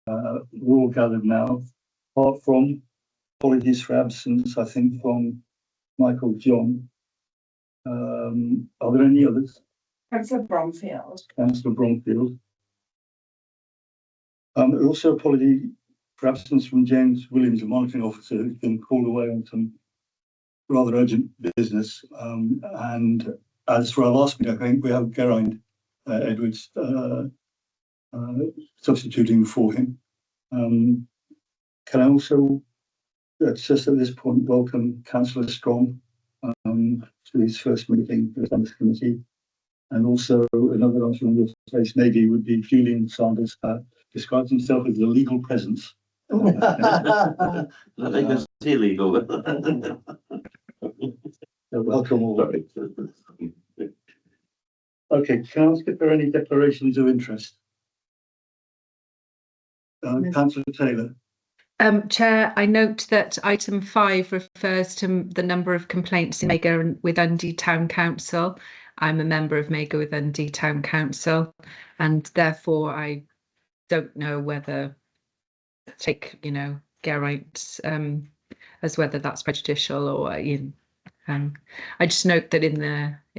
We're all gathered now, apart from apologies for absence, I think, from Michael John. Are there any others? Councillor Bromfield. Councillor Bromfield. Also apology for absence from James Williams, the monitoring officer, who's been called away on some rather urgent business. And as for our last meeting, I think we have Geraint Edwards substituting for him. Can I also, just at this point, welcome Councillor Strong to his first meeting with the committee. And also another item on your place maybe would be Julian Sanders, describes himself as the legal presence. I think it's illegal. Welcome all. Okay, can I ask if there are any declarations of interest? Councillor Taylor. Chair, I note that item 5 refers to the number of complaints in Magor with Dundee Town Council. I'm a member of Magor with Dundee Town Council, and therefore I don't know whether take, Geraint as whether that's prejudicial or I just note that in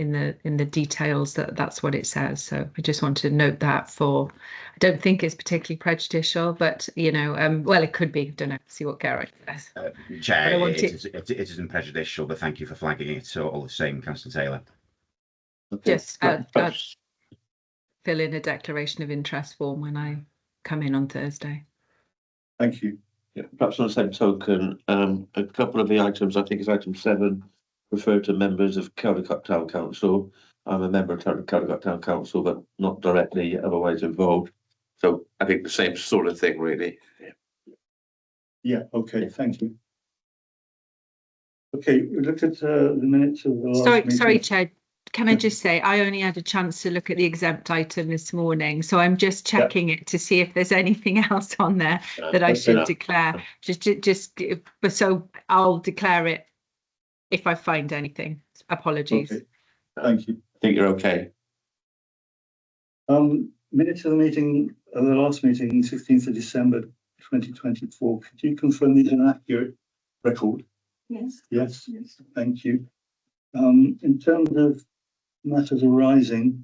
the details that's what it says. So I just want to note that I don't think it's particularly prejudicial, but well, it could be. Don't know. See what Geraint says. Chair, it isn't prejudicial, but thank you for flagging it. So all the same, Councillor Taylor. Okay. Just fill in a declaration of interest form when I come in on Thursday. Thank you. Yeah, perhaps on the same token, a couple of the items, I think it's item 7, refer to members of Caldicot Town Council. I'm a member of Caldicot Town Council, but not directly otherwise involved. So I think the same sort of thing, really. Yeah, okay, thank you. Okay, we looked at the minutes of the last meeting. Sorry, Chair. Can I just say, I only had a chance to look at the exempt item this morning, so I'm just checking it to see if there's anything else on there that I should declare. So I'll declare it if I find anything. Apologies. Okay. Thank you. I think you're okay. Minutes of the meeting, of the last meeting, 16th of December 2024. Could you confirm these are an accurate record? Yes. Yes. Thank you. In terms of matters arising,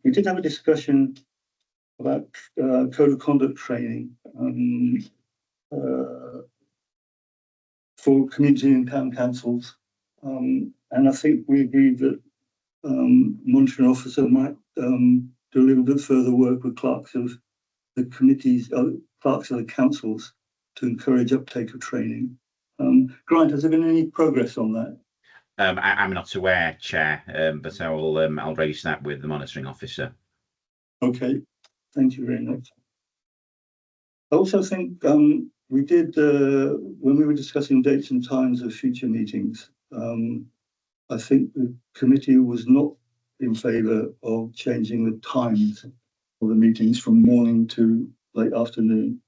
we did have a discussion about code of conduct training for community and town councils, and I think we agreed that monitoring officer might do a little bit further work with clerks of the committees, clerks of the councils, to encourage uptake of training. Grant, has there been any progress on that? I'm not aware, Chair, but I'll raise that with the monitoring officer. Okay, thank you very much. I also think we did, when we were discussing dates and times of future meetings, I think the committee was not in favour of changing the times of the meetings from morning to late afternoon.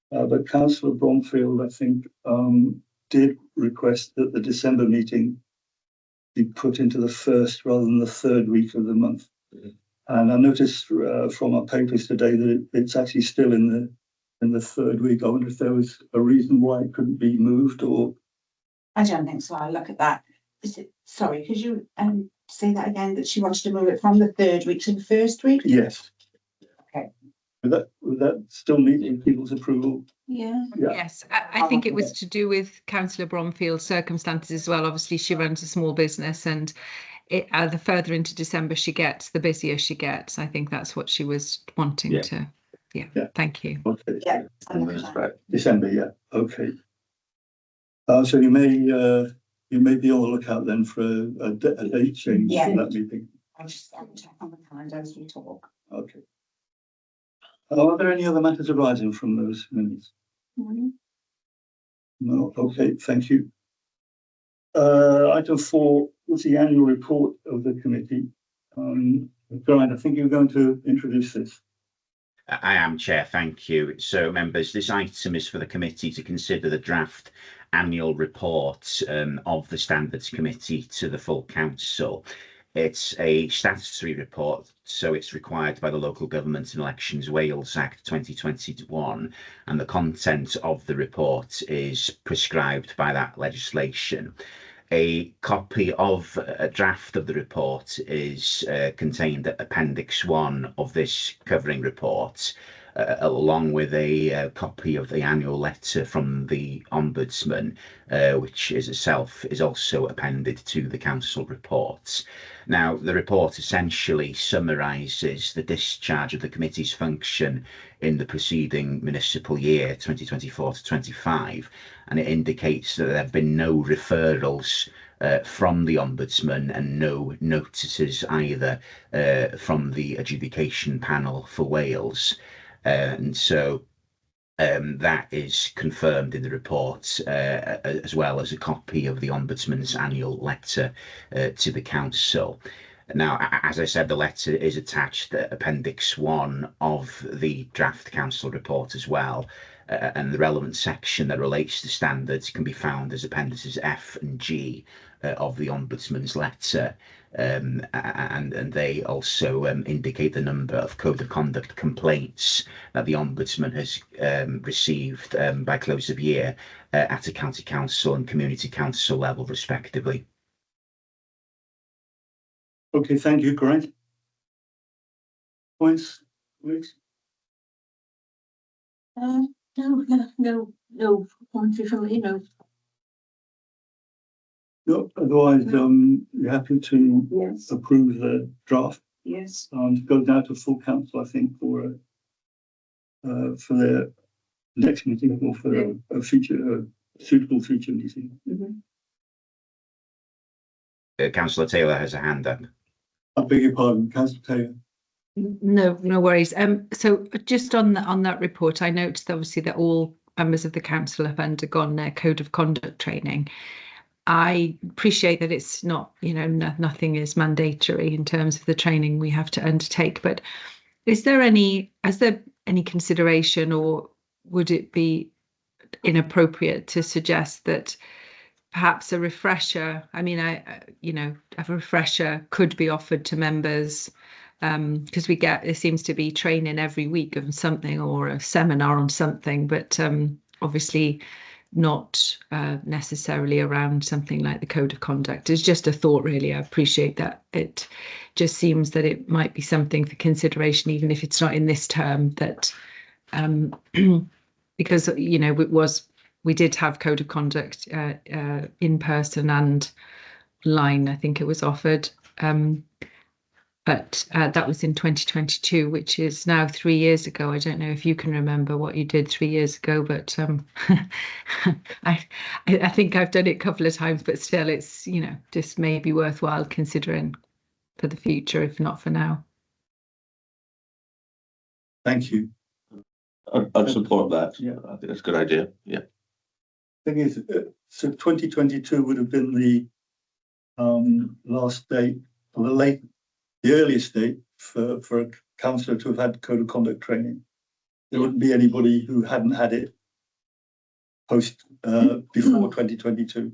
But Councillor Bromfield, I think, did request that the December meeting be put into the first rather than the third week of the month. And I noticed from our papers today that it's actually still in the third week. I wonder if there was a reason why it couldn't be moved, or I don't think so. I'll look at that. Sorry, could you say that again, that she wanted to move it from the third week to the first week? Yes. Okay. Would that still meet people's approval? Yeah. Yes, I think it was to do with Councillor Bromfield's circumstances as well. Obviously, she runs a small business, and the further into December she gets, the busier she gets. I think that's what she was wanting to. Yeah. Thank you. Okay. Yeah. December. Yeah. Okay. So you may be on the lookout then for a date change for that meeting. I'll check on the calendar as we talk. Okay. Are there any other matters arising from those minutes? No. Okay. Thank you. Item 4 was the annual report of the committee. Brian, I think you're going to introduce this. I am, Chair, thank you. So, members, this item is for the committee to consider the draft annual report of the Standards Committee to the full council. It's a statutory report, so it's required by the Local Government and Elections Wales Act 2021, and the content of the report is prescribed by that legislation. A copy of a draft of the report is contained at Appendix 1 of this covering report, along with a copy of the annual letter from the Ombudsman, which is itself is also appended to the council reports. Now, the report essentially summarises the discharge of the committee's function in the preceding municipal year, 2024 to 25, and it indicates that there have been no referrals from the Ombudsman and no notices either from the adjudication panel for Wales. And so that is confirmed in the report, as well as a copy of the Ombudsman's annual letter to the council. Now, as I said, the letter is attached at Appendix 1 of the draft council report as well, and the relevant section that relates to standards can be found as Appendices F and G of the Ombudsman's letter. And they also indicate the number of code of conduct complaints that the Ombudsman has received by close of year at a county council and community council level, respectively. Okay, thank you, Grant. Points, please? No commentary from me, no. No, otherwise, you're happy to Yes. approve the draft Yes. and go down to full council, I think, for the next meeting or for a future, suitable future meeting. Councillor Taylor has a hand up. I beg your pardon, Councillor Taylor. No, no worries. So just on that report, I noticed obviously that all members of the council have undergone their code of conduct training. I appreciate that it's not, nothing is mandatory in terms of the training we have to undertake, but has there any consideration, or would it be inappropriate to suggest that perhaps a refresher, a refresher could be offered to members, because there seems to be training every week on something or a seminar on something, but obviously not necessarily around something like the code of conduct. It's just a thought, really. I appreciate that. It just seems that it might be something for consideration, even if it's not in this term, that because we did have code of conduct in person and online. I think it was offered, but that was in 2022, which is now 3 years ago. I don't know if you can remember what you did 3 years ago, but I think I've done it a couple of times, but still, it's just maybe worthwhile considering for the future, if not for now. Thank you. I'd support that. Yeah. I think that's a good idea. Yeah. Thing is, so 2022 would have been the last date, or the earliest date for a councillor to have had code of conduct training. There wouldn't be anybody who hadn't had it post before 2022.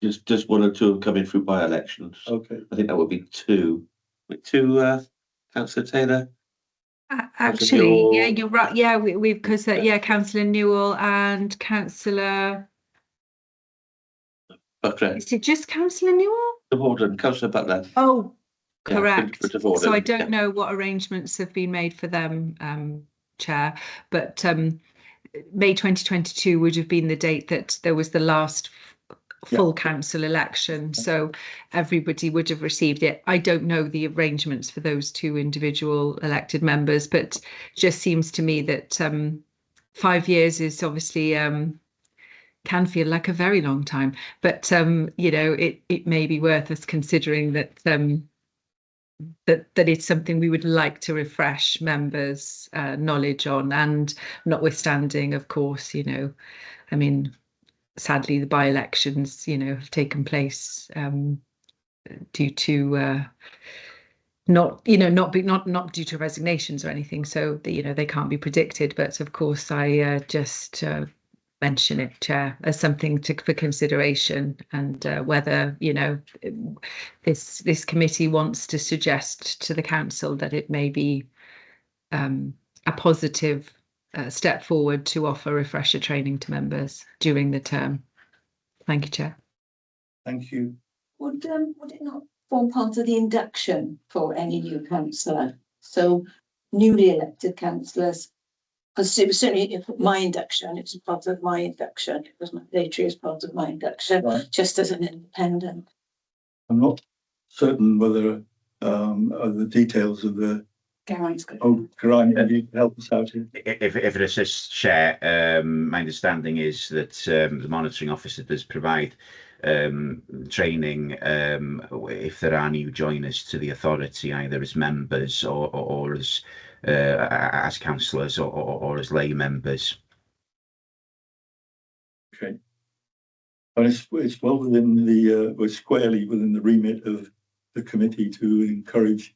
Just one or two have come in through by elections. Okay. I think that would be two. Councillor Taylor. Actually, yeah, you're right. Yeah, we've because Councillor Newell and Councillor. Butler. Is it just Councillor Newell? Borden, Councillor Butler. Oh, Yeah, correct. Bridget Borden, So I don't yeah. know what arrangements have been made for them, Chair, but May 2022 would have been the date that there was the last full council election, so everybody would have received it. I don't know the arrangements for those two individual elected members, but just seems to me that 5 years is obviously can feel like a very long time, but it may be worth us considering that that it's something we would like to refresh members' knowledge on, and notwithstanding, of course, sadly the by-elections, have taken place due to not due to resignations or anything, so they can't be predicted. But of course, I just mention it, Chair, as something for consideration, and whether, you know, this committee wants to suggest to the council that it may be a positive step forward to offer refresher training to members during the term. Thank you, Chair. Thank you. Would it not form part of the induction for any new councillor? So newly elected councillors, because it was certainly my induction, it was part of my induction, it was mandatory as part of my induction, Right. just as an independent. I'm not certain whether the details of the. Geraint's good. Oh, Geraint, can you help us out here? If it assists, Chair, my understanding is that the monitoring officer does provide training if there are new joiners to the authority, either as members or as councillors or as lay members. Okay. And it's well within the we're squarely within the remit of the committee to encourage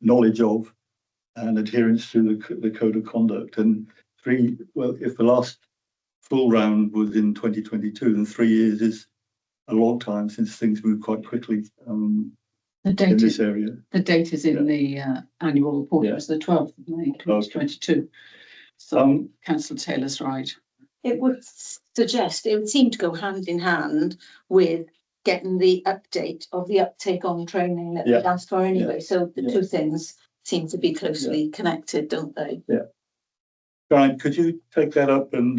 knowledge of and adherence to the code of conduct. And if the last full round was in 2022, then 3 years is a long time, since things move quite quickly The in date this is, area. the date is in the annual report. Yeah. It was the 12th of May 2022. So Councillor Taylor's right. It would suggest, it would seem to go hand in hand with getting the update of the uptake on training that we Yeah. asked for anyway. So the Yeah. two things seem to be closely connected, don't they? Geraint, could you take that up and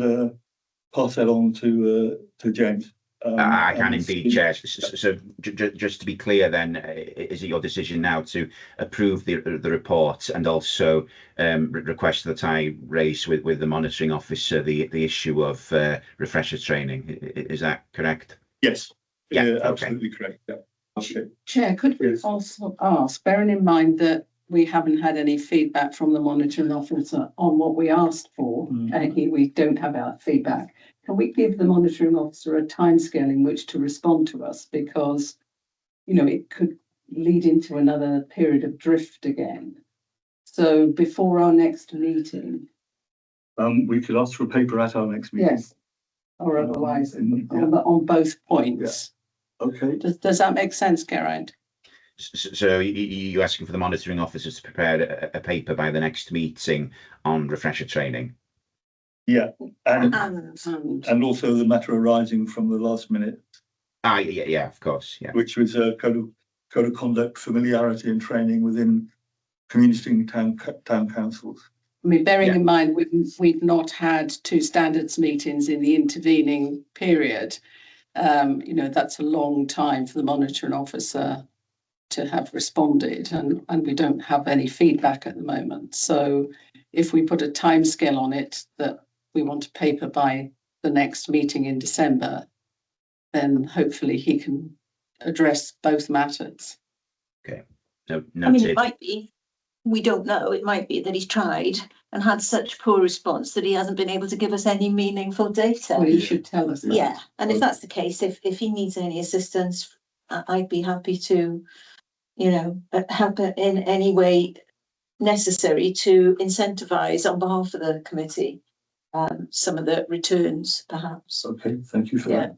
pass that on to James? I can and indeed, see- Chair. So just to be clear then, is it your decision now to approve the report and also request that I raise with the monitoring officer the issue of refresher training? Is that correct? Yes. Yeah, okay. Absolutely correct. Yeah. Okay. Chair, could we Yes. also ask, bearing in mind that we haven't had any feedback from the monitoring officer on what we asked for, we don't have our feedback. Can we give the monitoring officer a timescale in which to respond to us? Because, you know, it could lead into another period of drift again. So before our next meeting, We could ask for a paper at our next meeting. yes, or otherwise Yeah. on both points. Okay. Does that make sense, Geraint? So you asking for the monitoring officers to prepare a paper by the next meeting on refresher training? Yeah. And And also the matter arising from the last minute, Yeah, of course, yeah. which was a code of conduct, familiarity and training within community and town councils. I mean, bearing Yeah. in mind, we've not had two standards meetings in the intervening period. You know, that's a long time for the monitoring officer to have responded, and we don't have any feedback at the moment. So if we put a timescale on it that we want a paper by the next meeting in December, then hopefully he can address both matters. No, I mean, noted. it might be, we don't know, it might be that he's tried and had such poor response that he hasn't been able to give us any meaningful data. Well, you should tell us that. Yeah, and if that's the case, if he needs any assistance, I'd be happy to, you know, help in any way necessary to incentivise on behalf of the committee some of the returns, perhaps. Okay, thank you for Yeah. that.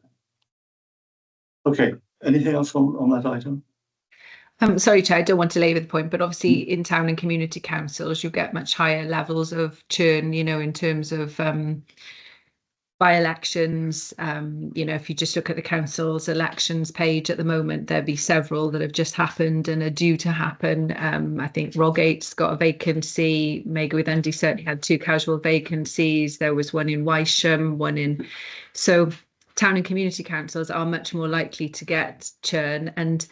Okay, anything else on that item? Sorry, Chair, I don't want to labour the point, but obviously in town and community councils, you get much higher levels of churn, you know, in terms of by-elections. You know, if you just look at the council's elections page at the moment, there'll be several that have just happened and are due to happen. I think Rogate's got a vacancy. Mago with Dundee certainly had 2 casual vacancies. There was one in Wisham, one in... So town and community councils are much more likely to get churn. And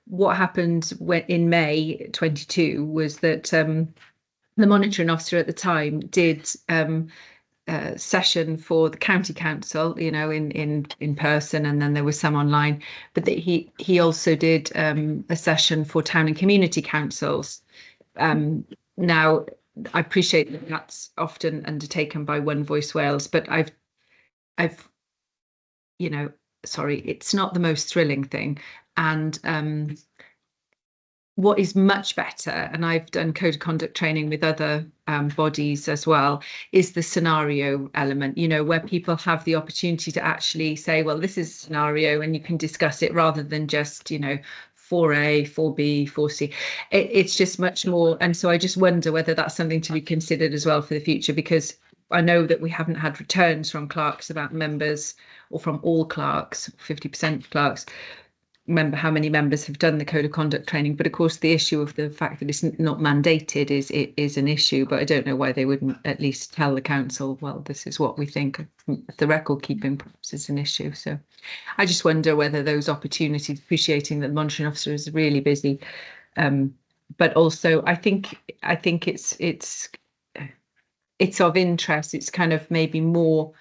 what happened in May 22 was that the monitoring officer at the time did session for the county council, you know, in person, and then there was some online, but that he also did a session for town and community councils. Now I appreciate that that's often undertaken by One Voice Wales, but I've you know, sorry, it's not the most thrilling thing. And what is much better, and I've done code of conduct training with other bodies as well, is the scenario element, you know, where people have the opportunity to actually say, well, this is a scenario, and you can discuss it rather than just, you know, 4A, 4B, 4C. It's just much more. And so I just wonder whether that's something to be considered as well for the future, because I know that we haven't had returns from clerks about members, or from all clerks, 50% of clerks, remember how many members have done the code of conduct training. But of course, the issue of the fact that it's not mandated is an issue. But I don't know why they wouldn't at least tell the council, well, this is what we think. The record keeping perhaps is an issue. So I just wonder whether those opportunities, appreciating that the monitoring officer is really busy, but also I think it's of interest. It's kind of maybe more,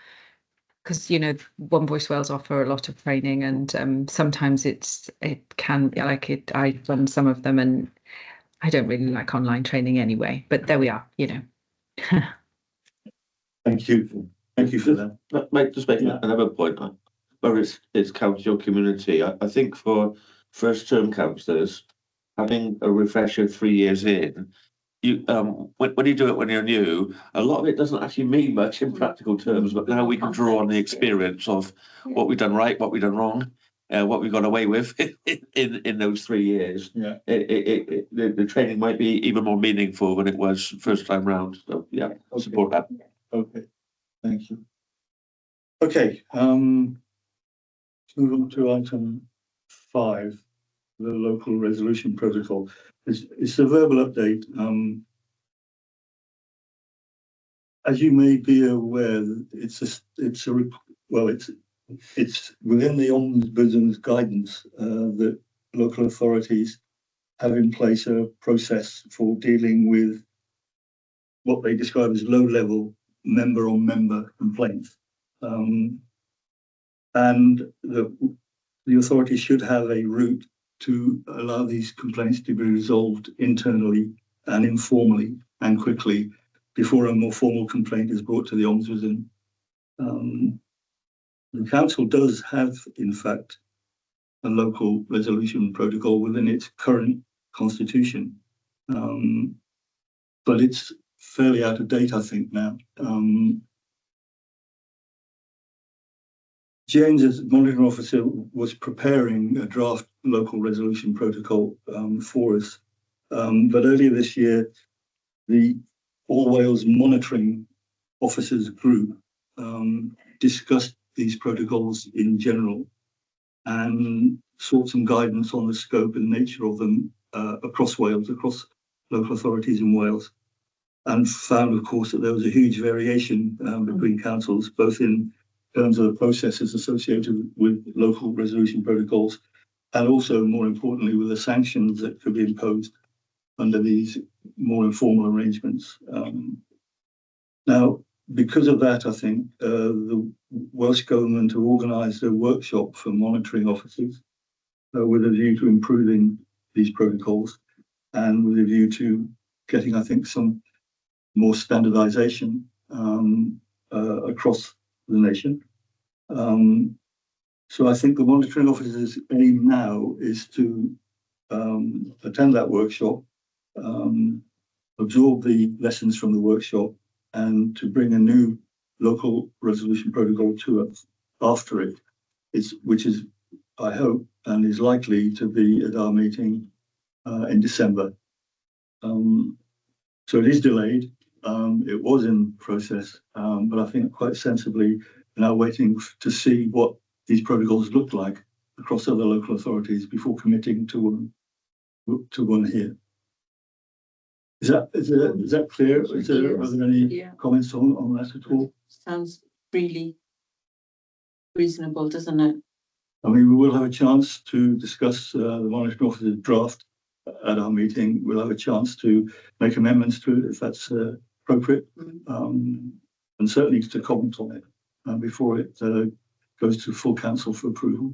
because, you know, One Voice Wales offer a lot of training, and sometimes it can, like, I run some of them, and I don't really like online training anyway, but there we are, you know. Thank you for that. Just make Yeah. another point, whether it's county or community. I think for first term councillors, having a refresher 3 years in, you when you do it when you're new, a lot of it doesn't actually mean much in practical terms, but now we can draw on the experience of what we've done right, what we've done wrong, what we got away with in those 3 years. Yeah. The training might be even more meaningful than it was first time round. So yeah, I support that. Okay, thank you. Okay, move on to item 5, the local resolution protocol. It's a verbal update. As you may be aware, it's within the Ombudsman's guidance that local authorities have in place a process for dealing with what they describe as low-level member-on-member complaints. And the authorities should have a route to allow these complaints to be resolved internally and informally and quickly before a more formal complaint is brought to the Ombudsman. The council does have, in fact, a local resolution protocol within its current constitution, but it's fairly out of date, I think, now. James, as monitoring officer, was preparing a draft local resolution protocol for us. But earlier this year, the All Wales Monitoring Officers Group discussed these protocols in general and sought some guidance on the scope and nature of them across Wales, across local authorities in Wales, and found, of course, that there was a huge variation between councils, both in terms of the processes associated with local resolution protocols, and also, more importantly, with the sanctions that could be imposed under these more informal arrangements. Now, because of that, I think the Welsh Government have organised a workshop for monitoring officers with a view to improving these protocols and with a view to getting, I think, some more standardisation across the nation. So I think the monitoring officers' aim now is to attend that workshop, absorb the lessons from the workshop, and to bring a new local resolution protocol to us after it, which is, I hope, and is likely to be at our meeting in December. So it is delayed. It was in process, but I think quite sensibly now waiting to see what these protocols look like across other local authorities before committing to one here. Is that clear? Are there any comments on that at all? Sounds really reasonable, doesn't it? I mean, we will have a chance to discuss the monitoring officer's draft at our meeting. We'll have a chance to make amendments to it if that's appropriate, and certainly to comment on it before it goes to full council for approval.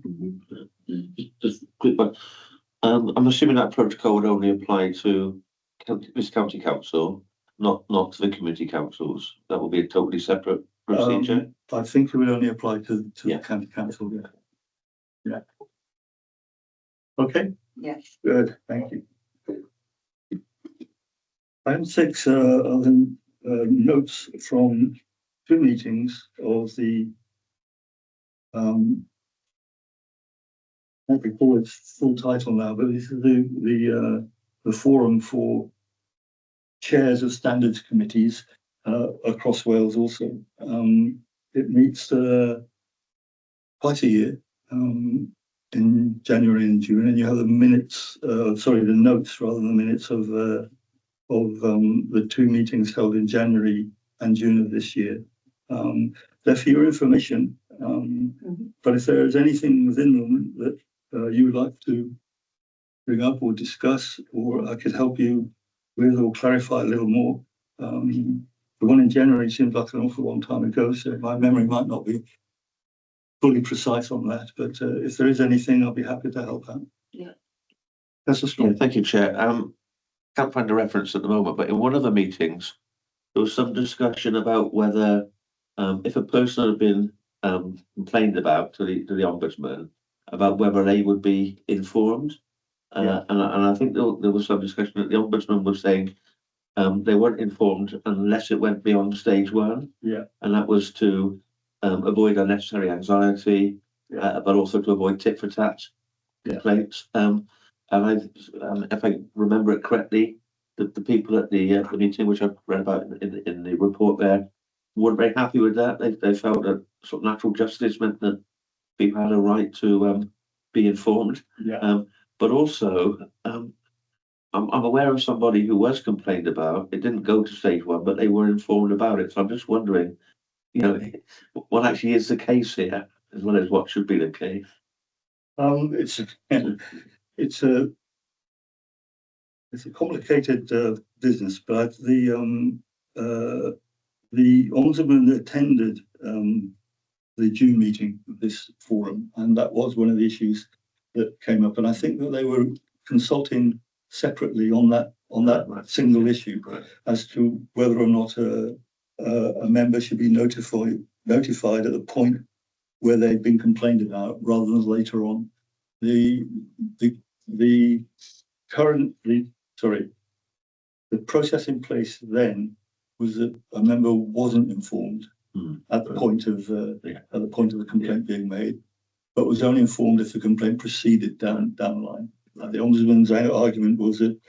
Just a quick one. I'm assuming that protocol would only apply to this county council, not to the community councils. That will be a totally separate procedure. I think it would only apply to the county council. Yeah. Okay. Yes. Good. Thank you. Item 6 are the notes from 2 meetings of the I can't recall its full title now, but this is the forum for chairs of standards committees across Wales also. It meets twice a year in January and June, and you have the minutes, the notes rather than the minutes of the 2 meetings held in January and June of this year. They're for your information, but if there is anything within them that you would like to bring up or discuss, or I could help you with or clarify a little more. The one in January seems like an awful long time ago, so my memory might not be fully precise on that, but if there is anything, I'll be happy to help out. Yeah. That's a strong. Yeah, thank you, Chair. Can't find a reference at the moment, but in one of the meetings, there was some discussion about whether, if a person had been complained about to the Ombudsman, about whether they would be informed. Yeah. And I think there was some discussion that the Ombudsman was saying they weren't informed unless it went beyond stage 1. Yeah. And that was to avoid unnecessary anxiety, but also to avoid tit for tat complaints. And if I remember it correctly, the people at the meeting, which I've read about in the report there, weren't very happy with that. They felt that sort of natural justice meant that people had a right to be informed. Yeah. But also, I'm aware of somebody who was complained about. It didn't go to stage 1, but they were informed about it. So I'm just wondering, what actually is the case here, as well as what should be the case. It's a complicated business, but the Ombudsman attended the June meeting of this forum, and that was one of the issues that came up. And I think that they were consulting separately on that single issue as to whether or not a member should be notified at the point where they've been complained about, rather than later on. The process in place then was that a member wasn't informed at the point of the complaint being made, but was only informed if the complaint proceeded down the line. The Ombudsman's argument was that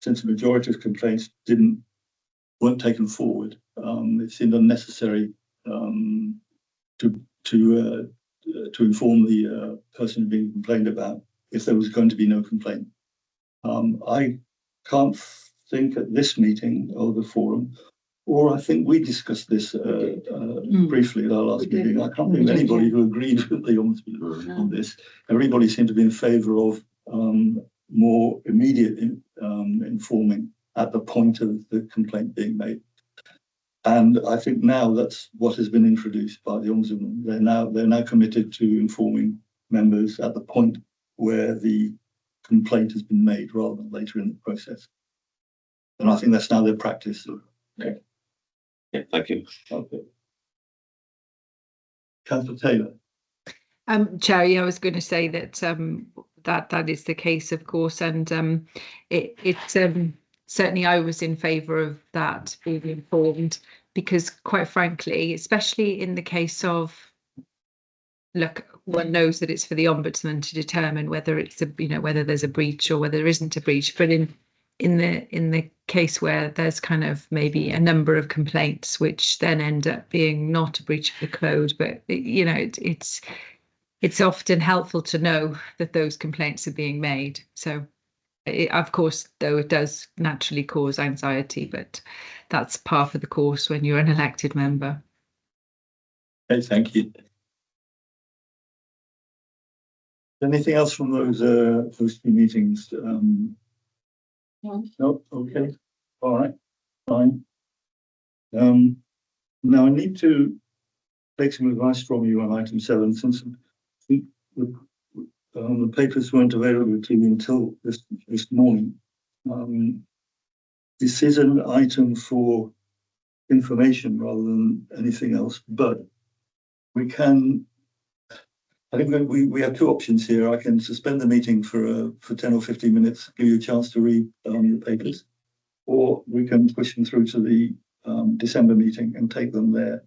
since the majority of complaints weren't taken forward, it seemed unnecessary to inform the person being complained about if there was going to be no complaint. I can't think at this meeting of the forum, or I think we discussed this briefly at our last meeting. I can't think of anybody who agreed with the Ombudsman on this. Everybody seemed to be in favour of more immediate informing at the point of the complaint being made. And I think now that's what has been introduced by the Ombudsman. They're now committed to informing members at the point where the complaint has been made, rather than later in the process. And I think that's now their practice. Yeah, thank you. Okay. Councillor Taylor. Chair, I was going to say that that is the case, of course, and certainly I was in favour of that being informed, because quite frankly, especially in the case of, look, one knows that it's for the Ombudsman to determine whether it's whether there's a breach or whether there isn't a breach, but in the case where there's kind of maybe a number of complaints which then end up being not a breach of the code, but it's often helpful to know that those complaints are being made. So of course, though, it does naturally cause anxiety, but that's par for the course when you're an elected member. Okay, thank you. Anything else from those 2 meetings? No. Okay. All right. Fine. Now I need to take some advice from you on item 7, since the papers weren't available to me until this morning. This is an item for information rather than anything else, but we can. I think we have 2 options here. I can suspend the meeting for 10 or 15 minutes, give you a chance to read the papers, or we can push them through to the December meeting and take them there.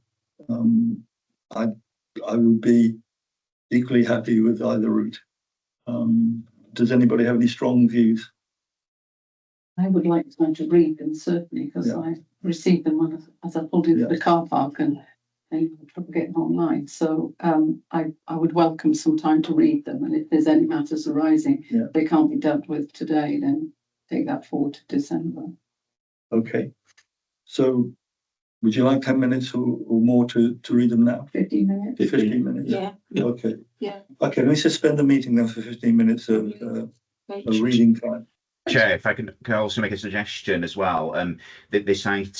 I would be equally happy with either route. Does anybody have any strong views? I would like time to read them, certainly, because Yeah. I received them as I pulled into Yeah. the car park and had trouble getting online. So I would welcome some time to read them. And if there's any matters arising, Yeah. they can't be dealt with today, then take that forward to December. Okay, so would you like 10 minutes or more to read them now? 15 minutes? 15 minutes? Yeah, Okay. yeah. Okay, let's suspend the meeting then for 15 minutes of Great. reading time. Chair, if I can also make a suggestion as well, this item